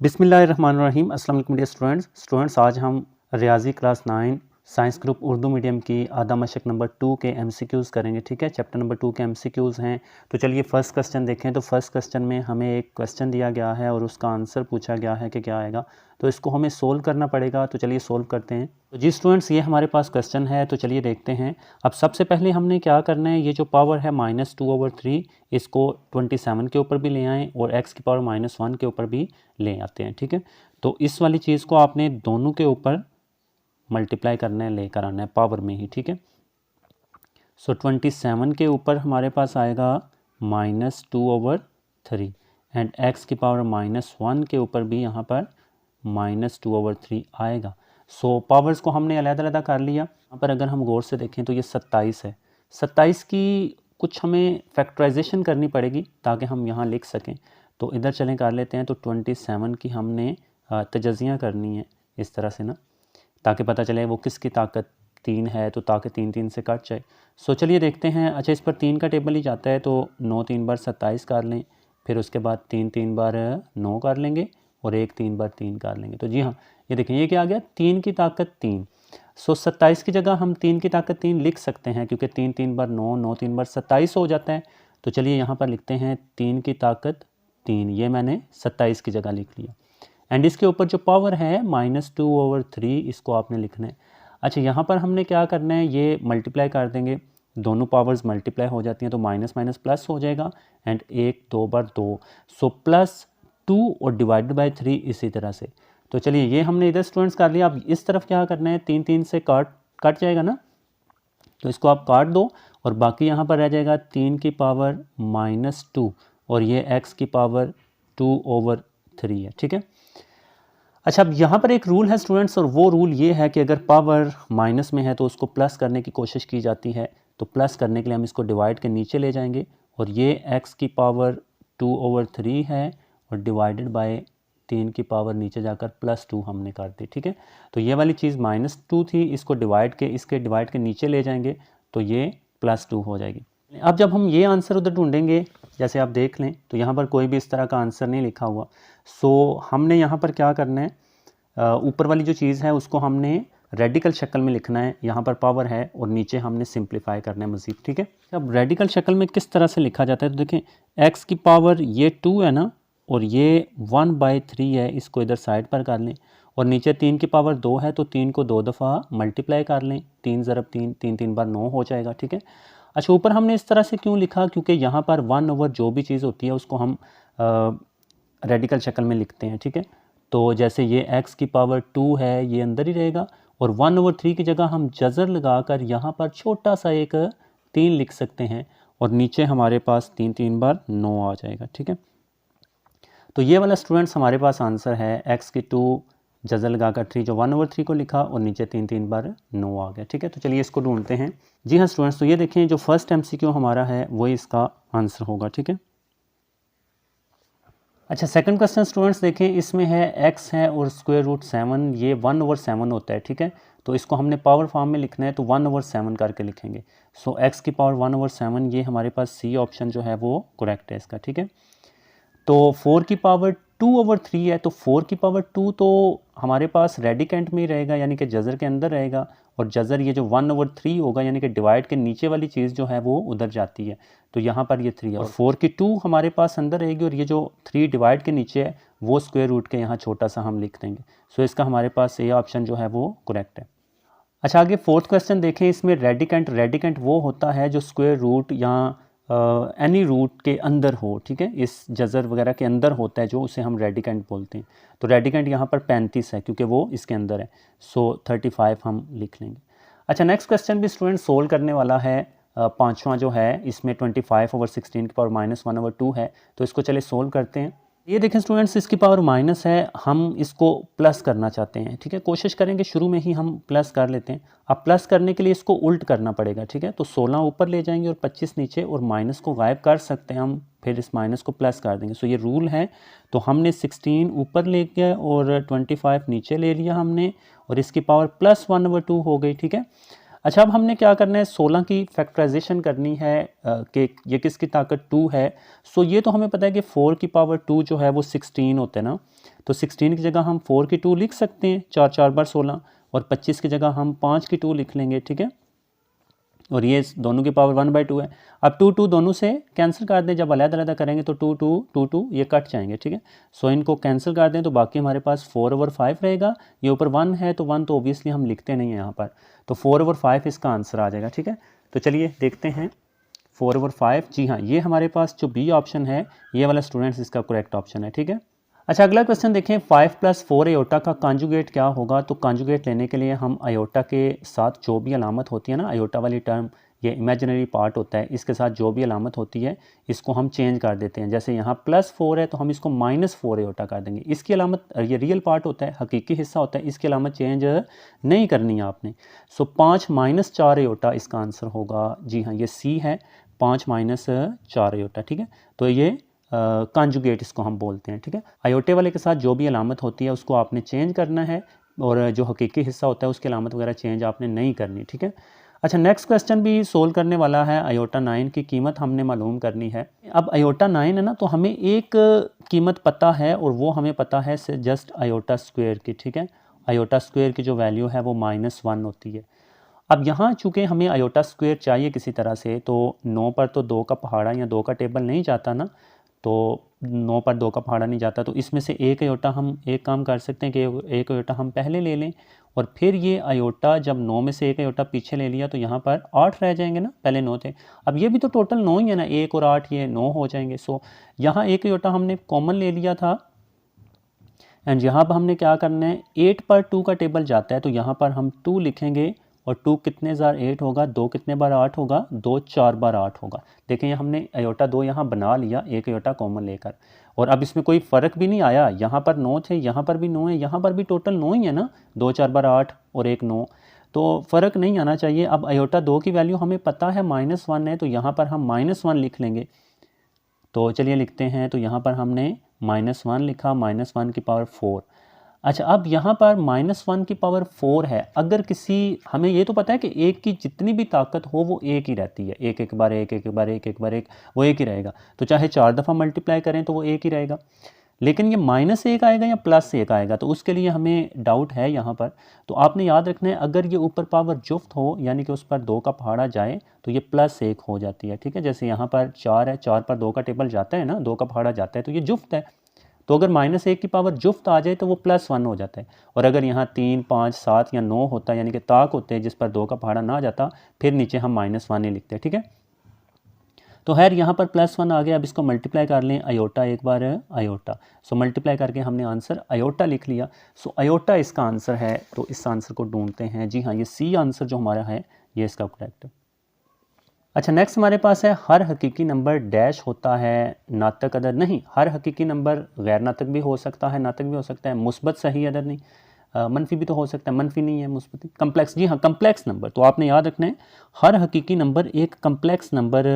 बिस्मिल्लाहिर्रहमानिर्रहीम। अस्सलाम वालेकुम डियर स्टूडेंट्स, आज हम रियाजी class 9 science group Urdu medium की आधा मशक नंबर 2 के एमसीक्यूज़ करेंगे। ठीक है, चैप्टर नंबर 2 के एमसीक्यूज़ हैं। तो चलिए फर्स्ट क्वेश्चन देखें। तो फर्स्ट क्वेश्चन में हमें एक क्वेश्चन दिया गया है और उसका आंसर पूछा गया है कि क्या आएगा, तो इसको हमें सोल्व करना पड़ेगा। तो चलिए सोल्व करते हैं। तो जी स्टूडेंट्स, ये हमारे पास क्वेश्चन है, तो चलिए देखते हैं। अब सबसे पहले हमने क्या करना है, ये जो पावर है -2/3 इसको 27 के ऊपर भी ले आएँ और x की पावर -1 के ऊपर भी ले आते हैं। ठीक है, तो इस वाली चीज़ को आपने दोनों के ऊपर मल्टीप्लाई करना है, लेकर आना है पावर में ही। ठीक है, सो 27 के ऊपर हमारे पास आएगा -2/3 एंड x की पावर -1 के ऊपर भी यहाँ पर -2/3 आएगा। सो पावर्स को हमने अलग-अलग कर लिया। यहाँ पर अगर हम गौर से देखें तो ये 27 है। 27 की कुछ हमें फैक्टराइजेशन करनी पड़ेगी ताकि हम यहाँ लिख सकें। तो इधर चलें कर लेते हैं। तो 27 की हमने तजज़िया करनी है इस तरह से ना, ताकि पता चले वो किसकी ताकत 3 है, तो ताकि 3 3 से कट जाए। सो चलिए देखते हैं। अच्छा, इस पर 3 का टेबल ही जाता है, तो 9 3 बार 27 कर लें, फिर उसके बाद 3 3 बार 9 कर लेंगे और 1 3 बार 3 कर लेंगे। तो जी हाँ, ये देखें ये क्या आ गया, 3 की ताकत 3। सो 27 की जगह हम 3 की ताकत 3 लिख सकते हैं, क्योंकि 3 3 बार 9, 9 3 बार 27 हो जाता है। तो चलिए यहाँ पर लिखते हैं 3 की ताकत 3, ये मैंने 27 की जगह लिख लिया। एंड इसके ऊपर जो पावर है -2/3 इसको आपने लिखना है। अच्छा, यहाँ पर हमने क्या करना है, ये मल्टीप्लाई कर देंगे, दोनों पावर्स मल्टीप्लाई हो जाती हैं, तो माइनस माइनस प्लस हो जाएगा एंड 1 2 बार 2, सो +2 और डिवाइडेड बाय 3 इसी तरह से। तो चलिए ये हमने इधर स्टूडेंट्स कर लिया। अब इस तरफ क्या करना है, 3 3 से कट जाएगा ना, तो इसको आप काट दो और बाकी यहाँ पर रह जाएगा 3 की पावर -2 और ये x की पावर 2/3 है। ठीक है, अच्छा, अब यहाँ पर एक रूल है स्टूडेंट्स, और वो रूल ये है कि अगर पावर माइनस में है तो उसको प्लस करने की कोशिश की जाती है। तो प्लस करने के लिए हम इसको डिवाइड के नीचे ले जाएंगे और ये x की पावर 2/3 है और डिवाइडेड बाय 3 की पावर नीचे जाकर +2 हमने कर दी। ठीक है, तो ये वाली चीज़ -2 थी, इसको इसके डिवाइड के नीचे ले जाएंगे तो ये +2 हो जाएगी। अब जब हम ये आंसर उधर ढूंढेंगे, जैसे आप देख लें तो यहाँ पर कोई भी इस तरह का आंसर नहीं लिखा हुआ। सो हमने यहाँ पर क्या करना है, ऊपर वाली जो चीज़ है उसको हमने रेडिकल शक्ल में लिखना है। यहाँ पर पावर है और नीचे हमने सिंप्लीफाई करना है मज़ीद। ठीक है, अब रेडिकल शक्ल में किस तरह से लिखा जाता है, तो देखें x की पावर ये 2 है ना, और ये 1/3 है, इसको इधर साइड पर कर लें और नीचे 3 की पावर 2 है, तो 3 को 2 दफ़ा मल्टीप्लाई कर लें, 3 ज़रब 3, 3 3 बार 9 हो जाएगा। ठीक है, अच्छा, ऊपर हमने इस तरह से क्यों लिखा, क्योंकि यहाँ पर 1 ओवर जो भी चीज़ होती है उसको हम रेडिकल शक्ल में लिखते हैं। ठीक है, तो जैसे ये x की पावर 2 है, ये अंदर ही रहेगा और 1/3 की जगह हम जज़र लगाकर यहाँ पर छोटा सा एक 3 लिख सकते हैं और नीचे हमारे पास 3 3 बार 9 आ जाएगा। ठीक है, तो ये वाला स्टूडेंट्स हमारे पास आंसर है, x की 2 जज़र लगाकर 3, जो 1/3 को लिखा और नीचे 3 3 बार 9 आ गया। ठीक है, तो चलिए इसको ढूंढते हैं। जी हाँ स्टूडेंट्स, तो ये देखें जो फर्स्ट MCQ हमारा है वही इसका आंसर होगा। ठीक है, अच्छा, सेकंड क्वेश्चन स्टूडेंट्स देखें, इसमें है x है और √7, ये 1/7 होता है। ठीक है, तो इसको हमने पावर फॉर्म में लिखना है, तो 1/7 करके लिखेंगे। सो x की पावर 1/7, ये हमारे पास C ऑप्शन जो है वो करेक्ट है इसका। ठीक है, तो 4 की पावर 2/3 है, तो 4 की पावर 2 तो हमारे पास रेडिकेंट में ही रहेगा, यानी कि जज़र के अंदर रहेगा, और जज़र ये जो 1/3 होगा यानी कि डिवाइड के नीचे वाली चीज़ जो है वो उधर जाती है, तो यहाँ पर ये 3 है और 4 की 2 हमारे पास अंदर रहेगी और ये जो 3 डिवाइड के नीचे है वो स्क्वायर रूट के यहाँ छोटा सा हम लिख देंगे। सो इसका हमारे पास ये ऑप्शन जो है वो करेक्ट है। अच्छा, आगे फोर्थ क्वेश्चन देखें, इसमें रेडिकेंट वो होता है जो स्क्वायर रूट या एनी रूट के अंदर हो। ठीक है, इस जज़र वगैरह के अंदर होता है जो, उसे हम रेडिकेंट बोलते हैं। तो रेडिकेंट यहाँ पर 35 है क्योंकि वो इसके अंदर है, सो 35 हम लिख लेंगे। अच्छा, नेक्स्ट क्वेश्चन भी स्टूडेंट सोल्व करने वाला है। पाँचवा जो है इसमें 25/16 की पावर -1/2 है, तो इसको चले सोल्व करते हैं। ये देखें स्टूडेंट्स, इसकी पावर माइनस है, हम इसको प्लस करना चाहते हैं। ठीक है, कोशिश करेंगे शुरू में ही हम प्लस कर लेते हैं। अब प्लस करने के लिए इसको उल्ट करना पड़ेगा। ठीक है, तो 16 ऊपर ले जाएंगे और 25 नीचे, और माइनस को गायब कर सकते हैं हम, फिर इस माइनस को प्लस कर देंगे। सो ये रूल है, तो हमने 16 ऊपर ले गया और 25 नीचे ले लिया हमने, और इसकी पावर +1/2 हो गई। ठीक है, अच्छा, अब हमने क्या करना है, 16 की फैक्टराइजेशन करनी है कि ये किसकी ताकत 2 है। सो ये तो हमें पता है कि 4 की पावर 2 जो है वो 16 होता है ना, तो 16 की जगह हम 4 की 2 लिख सकते हैं, 4 4 बार 16, और 25 की जगह हम 5 की 2 लिख लेंगे, ठीक है। और ये दोनों की पावर 1/2 है। अब 2 2 दोनों से कैंसिल कर दें, जब अलग-अलग करेंगे तो 2 2 2 2 ये कट जाएंगे, ठीक है। सो इनको कैंसिल कर दें तो बाकी हमारे पास 4/5 रहेगा। ये ऊपर 1 है तो 1 तो ऑब्वियसली हम लिखते नहीं हैं यहाँ पर, तो 4/5 इसका आंसर आ जाएगा, ठीक है। तो चलिए देखते हैं 4/5। जी हाँ, ये हमारे पास जो बी ऑप्शन है ये वाला स्टूडेंट्स इसका करेक्ट ऑप्शन है, ठीक है। अच्छा, अगला क्वेश्चन देखें, 5 + 4 आयोटा का कॉन्जुगेट क्या होगा। तो कॉन्जुगेट लेने के लिए हम आयोटा के साथ जो भी अलामत होती है ना, आयोटा वाली टर्म ये इमेजिनरी पार्ट होता है, इसके साथ जो भी अलामत होती है इसको हम चेंज कर देते हैं। जैसे यहाँ +4 है तो हम इसको -4 आयोटा कर देंगे। इसकी अलामत, ये रियल पार्ट होता है, हकीकी हिस्सा होता है, इसकी अलामत चेंज नहीं करनी है आपने। सो 5 - 4 आयोटा इसका आंसर होगा। जी हाँ, ये सी है, 5 - 4 आयोटा, ठीक है। तो ये कॉन्जुगेट इसको हम बोलते हैं, ठीक है। आयोटे वाले के साथ जो भी अलामत होती है उसको आपने चेंज करना है, और जो हकीकी हिस्सा होता है उसकी अलामत वगैरह चेंज आपने नहीं करनी, ठीक है। अच्छा, नेक्स्ट क्वेश्चन भी सोल्व करने वाला है। आयोटा 9 की कीमत हमने मालूम करनी है। अब आयोटा 9 है ना, तो हमें एक कीमत पता है और वो हमें पता है जस्ट आयोटा स्क्वायर की, ठीक है। आयोटा स्क्वायर की जो वैल्यू है वो -1 होती है। अब यहाँ चूँकि हमें आयोटा स्क्वायर चाहिए किसी तरह से, तो 9 पर तो 2 का पहाड़ा या 2 का टेबल नहीं जाता ना, तो 9 पर 2 का पहाड़ा नहीं जाता, तो इसमें से एक आयोटा हम एक काम कर सकते हैं कि एक आयोटा हम पहले ले लें, और फिर ये आयोटा जब 9 में से एक आयोटा पीछे ले लिया तो यहाँ पर 8 रह जाएंगे ना, पहले 9 थे। अब ये भी तो टोटल 9 ही है ना, 1 और 8 ये 9 हो जाएंगे। सो यहाँ एक आयोटा हमने कॉमन ले लिया था, एंड यहाँ पर हमने क्या करना है, 8 पर 2 का टेबल जाता है तो यहाँ पर हम 2 लिखेंगे, और 2 कितने बार 8 होगा, 2 कितने बार 8 होगा, 2 4 बार 8 होगा। देखें हमने आयोटा 2 यहाँ बना लिया एक आयोटा कॉमन लेकर, और अब इसमें कोई फ़र्क भी नहीं आया, यहाँ पर 9 थे, यहाँ पर भी 9 है, यहाँ पर भी टोटल 9 ही है ना, 2 4 बार 8 और एक 9, तो फ़र्क नहीं आना चाहिए। अब आयोटा 2 की वैल्यू हमें पता है -1 है, तो यहाँ पर हम -1 लिख लेंगे। तो चलिए लिखते हैं, तो यहाँ पर हमने -1 लिखा, -1 की पावर 4। अच्छा, अब यहाँ पर -1 की पावर 4 है। अगर किसी, हमें ये तो पता है कि एक की जितनी भी ताकत हो वो एक ही रहती है, एक एक बार एक एक बार एक एक बार एक, वो एक ही रहेगा। तो चाहे 4 दफ़ा मल्टीप्लाई करें तो वो एक ही रहेगा। लेकिन ये -1 आएगा या +1 आएगा, तो उसके लिए हमें डाउट है यहाँ पर। तो आपने याद रखना है, अगर ये ऊपर पावर जुफ्त हो, यानी कि उस पर 2 का पहाड़ा जाए, तो ये +1 हो जाती है, ठीक है। जैसे यहाँ पर 4 है, 4 पर 2 का टेबल जाता है ना, 2 का पहाड़ा जाता है, तो ये जुफ्त है। तो अगर -1 की पावर जुफ्त आ जाए तो वो +1 हो जाता है। और अगर यहाँ 3 5 7 या 9 होता है, यानी कि ताक होते हैं जिस पर 2 का पहाड़ा ना जाता, फिर नीचे हम -1 ही लिखते हैं, ठीक है। तो खैर यहाँ पर +1 आ गया। अब इसको मल्टीप्लाई कर लें, आयोटा एक बार आयोटा, सो मल्टीप्लाई करके हमने आंसर आयोटा लिख लिया। सो आयोटा इसका आंसर है, तो इस आंसर को ढूंढते हैं। जी हाँ, ये सी आंसर जो हमारा है ये इसका करेक्ट है। अच्छा, नेक्स्ट हमारे पास है, हर हकीकी नंबर डैश होता है, नातक अदद नहीं। हर हकीकी नंबर गैर नातक भी हो सकता है, नातक भी हो सकता है, मुस्बत सही अदद नहीं, मनफी भी तो हो सकता है, मनफी नहीं है, मुस्बत कम्प्लेक्स। जी हाँ, कम्प्लेक्स नंबर, तो आपने याद रखना है हर हकीकी नंबर एक कम्प्लेक्स नंबर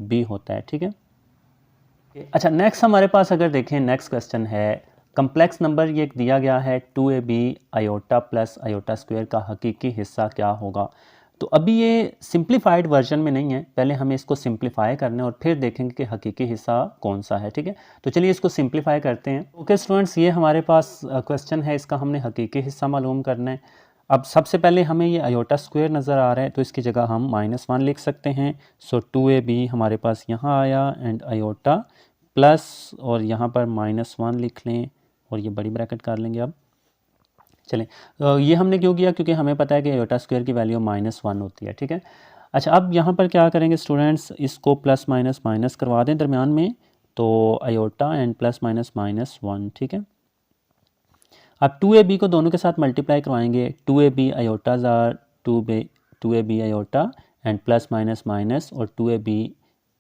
भी होता है, ठीक है। अच्छा, नेक्स्ट हमारे पास अगर देखें, नेक्स्ट क्वेश्चन है, कम्प्लेक्स नंबर ये दिया गया है 2ab iota plus iota square का हकीकी हिस्सा क्या होगा। तो अभी ये सिंप्लीफाइड वर्जन में नहीं है, पहले हमें इसको सिंप्लीफाई करना है और फिर देखेंगे कि हकीकी हिस्सा कौन सा है, ठीक है। तो चलिए इसको सिंप्लीफाई करते हैं। ओके स्टूडेंट्स, ये हमारे पास क्वेश्चन है, इसका हमने हकीकी हिस्सा मालूम करना है। अब सबसे पहले हमें ये आयोटा स्क्वायर नज़र आ रहा है, तो इसकी जगह हम -1 लिख सकते हैं। सो 2ab हमारे पास यहाँ आया, एंड आयोटा प्लस, और यहाँ पर -1 लिख लें, और ये बड़ी ब्रैकेट कर लेंगे। अब चलें, ये हमने क्यों किया, क्योंकि हमें पता है कि आयोटा स्क्वायर की वैल्यू -1 होती है, ठीक है। अच्छा, अब यहाँ पर क्या करेंगे स्टूडेंट्स, इसको प्लस माइनस माइनस करवा दें दरमियान में, तो आयोटा एंड प्लस माइनस -1, ठीक है। अब 2ab को दोनों के साथ मल्टीप्लाई करवाएंगे, 2ab iotas are 2ab iota and plus minus minus, और 2ab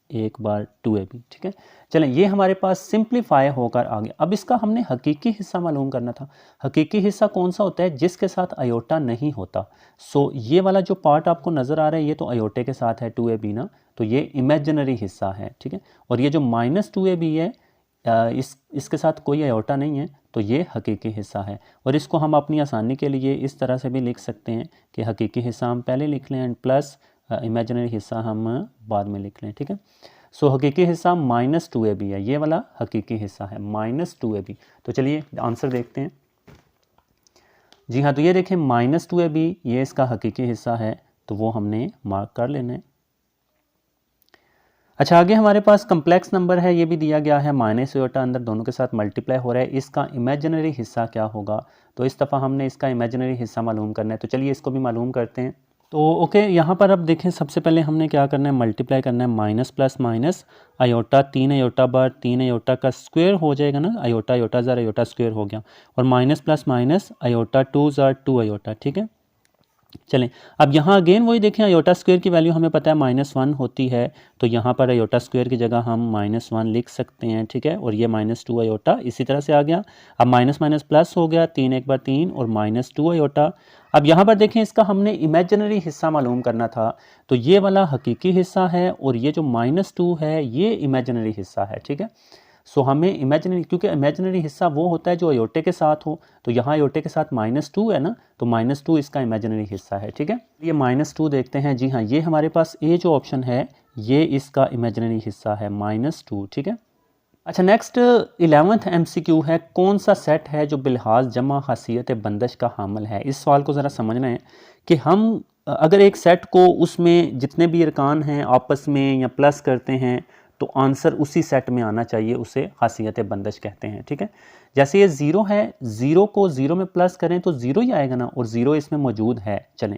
एक बार 2ab, ठीक है। चलें, ये हमारे पास सिंप्लीफाई होकर आ गया। अब इसका हमने हकीकी हिस्सा मालूम करना था। हकीकी हिस्सा कौन सा होता है, जिसके साथ आयोटा नहीं होता। सो ये वाला जो पार्ट आपको नज़र आ रहा है ये तो आयोटे के साथ है 2ab ना, तो ये इमेजिनरी हिस्सा है, ठीक है। और ये जो -2ab है, इसके साथ कोई आयोटा नहीं है, तो ये हकीकी हिस्सा है। और इसको हम अपनी आसानी के लिए इस तरह से भी लिख सकते हैं कि हकीकी हिस्सा हम पहले लिख लें, एंड प्लस इमेजिनरी हिस्सा हम बाद में लिख लें, ठीक है। सो हकीकी हिस्सा -2ab है, ये वाला हकीकी हिस्सा है -2ab। तो चलिए आंसर देखते हैं। जी हाँ, तो ये देखें -2ab ये इसका हकीकी हिस्सा है, तो वो हमने मार्क कर लेना है। अच्छा, आगे हमारे पास कम्प्लेक्स नंबर है, ये भी दिया गया है माइनस आयोटा अंदर दोनों के साथ मल्टीप्लाई हो रहा है, इसका इमेजिनरी हिस्सा क्या होगा। तो इस दफ़ा हमने इसका इमेजिनरी हिस्सा मालूम करना है, तो चलिए इसको भी मालूम करते हैं। तो ओके, यहाँ पर अब देखें सबसे पहले हमने क्या करना है, मल्टीप्लाई करना है minus plus minus iota, 3 iota बार 3 आयोटा का स्क्वायर हो जाएगा ना, आयोटा आयोटा ज़ार आयोटा स्क्वायर हो गया, और माइनस प्लस माइनस आयोटा 2 ज़ार 2 आयोटा, ठीक है। चलें, अब यहाँ अगेन वही देखें, आयोटा स्क्वायर की वैल्यू हमें पता है -1 होती है, तो यहाँ पर आयोटा स्क्वायर की जगह हम -1 लिख सकते हैं, ठीक है। और ये -2 आयोटा इसी तरह से आ गया। अब माइनस माइनस प्लस हो गया, 3 एक बार 3 और -2 आयोटा। अब यहाँ पर देखें इसका हमने इमेजिनरी हिस्सा मालूम करना था, तो ये वाला हकीकी हिस्सा है और ये जो -2 है ये इमेजिनरी हिस्सा है, ठीक है। सो हमें इमेजिनरी, क्योंकि इमेजिनरी हिस्सा वो होता है जो अयोटे के साथ हो, तो यहाँ अयोटे के साथ -2 है ना, तो -2 इसका इमेजिनरी हिस्सा है, ठीक है। ये -2 देखते हैं, जी हाँ, ये हमारे पास ए जो ऑप्शन है ये इसका इमेजिनरी हिस्सा है -2, ठीक है। अच्छा, नेक्स्ट 11th MCQ है, कौन सा सेट है जो बिलहाज जमा हसीयत बंदश का हामिल है। इस सवाल को ज़रा समझना है कि हम अगर एक सेट को उसमें जितने भी अरकान हैं आपस में या प्लस करते हैं तो आंसर उसी सेट में आना चाहिए, उसे खासियत बंदश कहते हैं, ठीक है। जैसे ये 0 है, 0 को 0 में प्लस करें तो 0 ही आएगा ना, और 0 इसमें मौजूद है। चलें,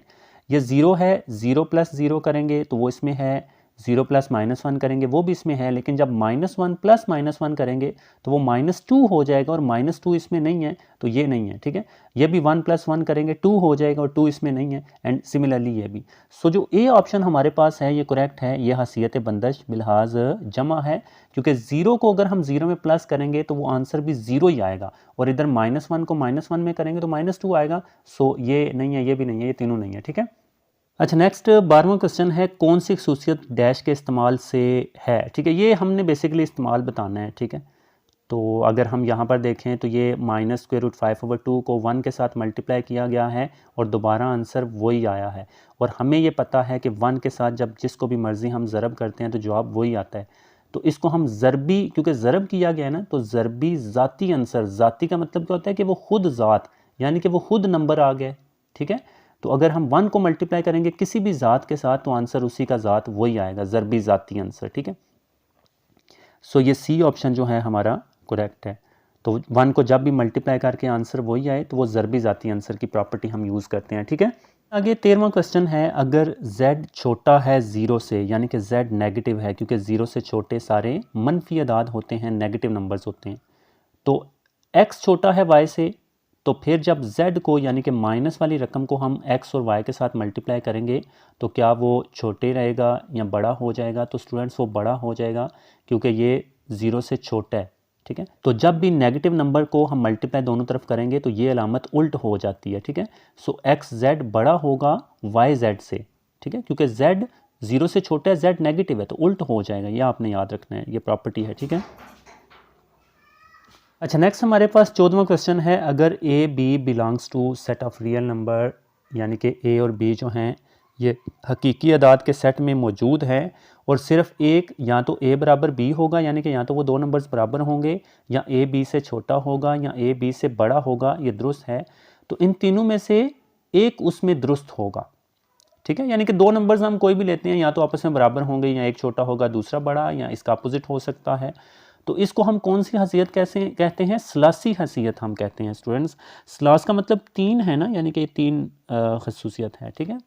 ये 0 है, 0 प्लस 0 करेंगे तो वो इसमें है, 0 प्लस -1 करेंगे वो भी इसमें है, लेकिन जब -1 प्लस -1 करेंगे तो वो -2 हो जाएगा, और -2 इसमें नहीं है तो ये नहीं है, ठीक है। ये भी 1 प्लस 1 करेंगे 2 हो जाएगा, और 2 इसमें नहीं है, एंड सिमिलरली ये भी। सो जो ए ऑप्शन हमारे पास है ये करेक्ट है, ये हसीयत बंदश बिलहाज जमा है, क्योंकि 0 को अगर हम 0 में प्लस करेंगे तो वो आंसर भी 0 ही आएगा, और इधर -1 को -1 में करेंगे तो -2 आएगा। सो ये नहीं है, ये भी नहीं है, ये तीनों नहीं है, ठीक है। अच्छा, नेक्स्ट 12वां क्वेश्चन है, कौन सी खसूसियत डैश के इस्तेमाल से है, ठीक है। ये हमने बेसिकली इस्तेमाल बताना है, ठीक है। तो अगर हम यहाँ पर देखें तो ये -√5/2 को 1 के साथ मल्टीप्लाई किया गया है और दोबारा आंसर वही आया है, और हमें ये पता है कि 1 के साथ जब जिसको भी मर्ज़ी हम ज़रब करते हैं तो जवाब वही आता है। तो इसको हम ज़रबी, क्योंकि ज़रब किया गया है ना, तो ज़रबी ज़ाती आंसर, ज़ाती का मतलब क्या होता है कि वो खुद ज़ात, यानी कि वो खुद नंबर आ गया, ठीक है। तो अगर हम 1 को मल्टीप्लाई करेंगे किसी भी ज़ात के साथ तो आंसर उसी का ज़ात वही आएगा, ज़रबी ज़ाती आंसर, ठीक है। सो ये सी ऑप्शन जो है हमारा करेक्ट है। तो 1 को जब भी मल्टीप्लाई करके आंसर वही आए तो वो ज़रबी ज़ाती आंसर की प्रॉपर्टी हम यूज़ करते हैं, ठीक है। आगे 13वां क्वेश्चन है, अगर z छोटा है 0 से, यानी कि z नेगेटिव है, क्योंकि 0 से छोटे सारे मनफी अदाद होते हैं, नेगेटिव नंबर्स होते हैं, तो x छोटा है y से, तो फिर जब z को यानी कि माइनस वाली रकम को हम x और y के साथ मल्टीप्लाई करेंगे तो क्या वो छोटे रहेगा या बड़ा हो जाएगा। तो स्टूडेंट्स वो बड़ा हो जाएगा, क्योंकि ये 0 से छोटा है, ठीक है। तो जब भी नेगेटिव नंबर को हम मल्टीप्लाई दोनों तरफ करेंगे तो ये अलामत उल्ट हो जाती है, ठीक है। सो एक्स जेड बड़ा होगा वाई जेड से, ठीक है, क्योंकि z 0 से छोटा है, z नेगेटिव है, तो उल्ट हो जाएगा, ये आपने याद रखना है, ये प्रॉपर्टी है, ठीक है। अच्छा, नेक्स्ट हमारे पास 14वां क्वेश्चन है, अगर A B belongs to set of real number, यानी कि ए और बी जो हैं ये हकीकी अदाद के सेट में मौजूद है, और सिर्फ एक, या तो ए बराबर बी होगा, यानी कि या तो वो दो नंबर्स बराबर होंगे, या ए बी से छोटा होगा, या ए बी से बड़ा होगा, ये दुरुस्त है। तो इन तीनों में से एक उसमें दुरुस्त होगा, ठीक है। यानी कि दो नंबर्स हम कोई भी लेते हैं, या तो आपस में बराबर होंगे, या एक छोटा होगा दूसरा बड़ा, या इसका अपोजिट हो सकता है। तो इसको हम कौन सी हसीयत कैसे कहते हैं, सलासी हसीयत हम कहते हैं स्टूडेंट्स। सलास का मतलब 3 है ना, यानी कि 3 खसूसियत है, ठीक है,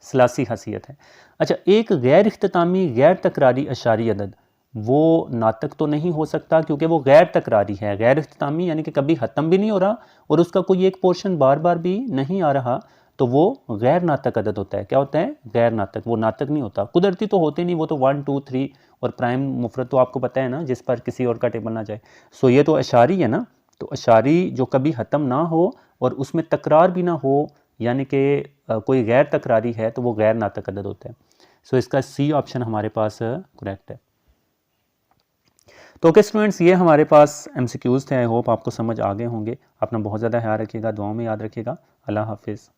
सलासी हसीयत है। अच्छा, एक गैर इख्तितामी गैर तकरारी अशारी अदद, वो नातक तो नहीं हो सकता क्योंकि वो गैर तकरारी है। गैर इख्तितामी यानी कि कभी ख़त्म भी नहीं हो रहा और उसका कोई एक पोर्शन बार बार भी नहीं आ रहा, तो वो गैर नातक अदद होता है। क्या होता है, गैर नातक, वो नातक नहीं होता। कुदरती तो होते नहीं, वो तो 1 2 3 और प्राइम मुफरत तो आपको पता है ना, जिस पर किसी और का टेबल ना जाए। सो ये तो अशारी है ना, तो अशारी जो कभी ख़त्म ना हो और उसमें तकरार भी ना हो, यानी कि कोई गैर तकरारी है, तो वो गैर नातक अदद होता है। सो इसका सी ऑप्शन हमारे पास करेक्ट है। तो ओके स्टूडेंट्स, ये हमारे पास MCQs थे। आई होप आपको समझ आ गए होंगे। अपना बहुत ज़्यादा ख्याल रखिएगा, दुआओं में याद रखिएगा। अल्लाह हाफिज़।